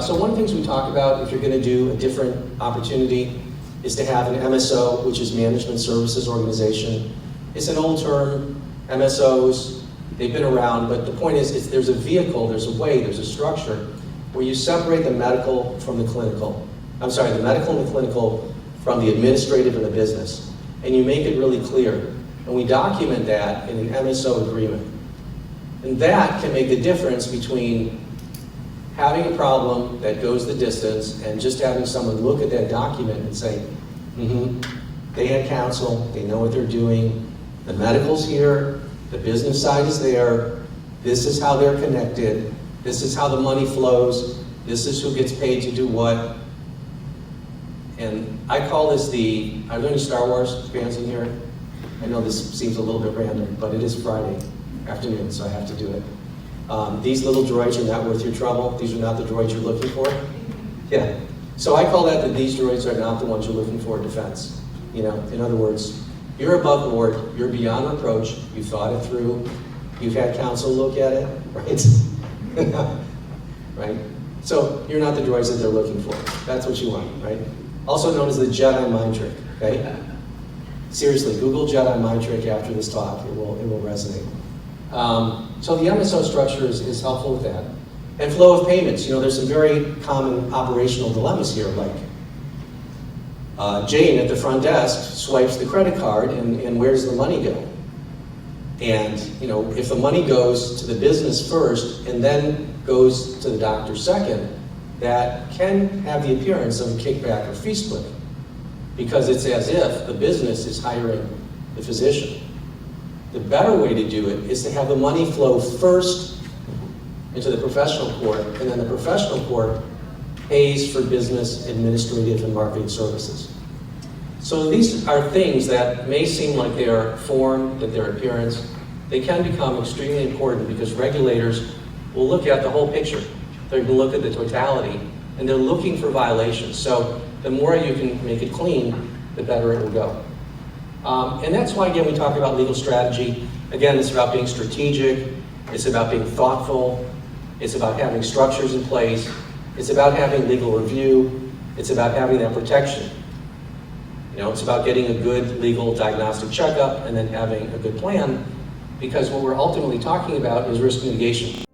so one of the things we talk about if you're going to do a different opportunity is to have an MSO, which is Management Services Organization. It's an old term, MSOs, they've been around, but the point is there's a vehicle, there's a way, there's a structure where you separate the medical from the clinical. I'm sorry, the medical and the clinical from the administrative and the business. And you make it really clear. And we document that in an MSO agreement. And that can make the difference between having a problem that goes the distance and just having someone look at that document and say, they had counsel, they know what they're doing, the medical's here, the business side is there, this is how they're connected, this is how the money flows, this is who gets paid to do what. And I call this are there any Star Wars fans in here? I know this seems a little bit random, but it is Friday afternoon, so I have to do it. These little droids are not worth your trouble. These are not the droids you're looking for. Yeah. So I call that these droids are not the ones you're looking for in defense. You know, in other words, you're above board, you're beyond reproach, you've thought it through, you've had counsel look at it, right? Right? So you're not the droids that they're looking for. That's what you want, right? Also known as the Jedi mind trick, okay? Seriously, Google Jedi mind trick after this talk, it will resonate. So the MSO structure is helpful with that. And flow of payments, you know, there's some very common operational dilemmas here, like Jane at the front desk swipes the credit card and where does the money go? And, you know, if the money goes to the business first and then goes to the doctor second, that can have the appearance of a kickback or fee splitting because it's as if the business is hiring the physician. The better way to do it is to have the money flow first into the professional court, and then the professional court pays for business, administrative, and marketing services. So these are things that may seem like they are form, that they're appearance. They can become extremely important because regulators will look at the whole picture. They're going to look at the totality, and they're looking for violations. So the more you can make it clean, the better it will go. And that's why, again, we talk about legal strategy. Again, it's about being strategic. It's about being thoughtful. It's about having structures in place. It's about having legal review. It's about having that protection. You know, it's about getting a good legal diagnostic checkup and then having a good plan, because what we're ultimately talking about is risk mitigation.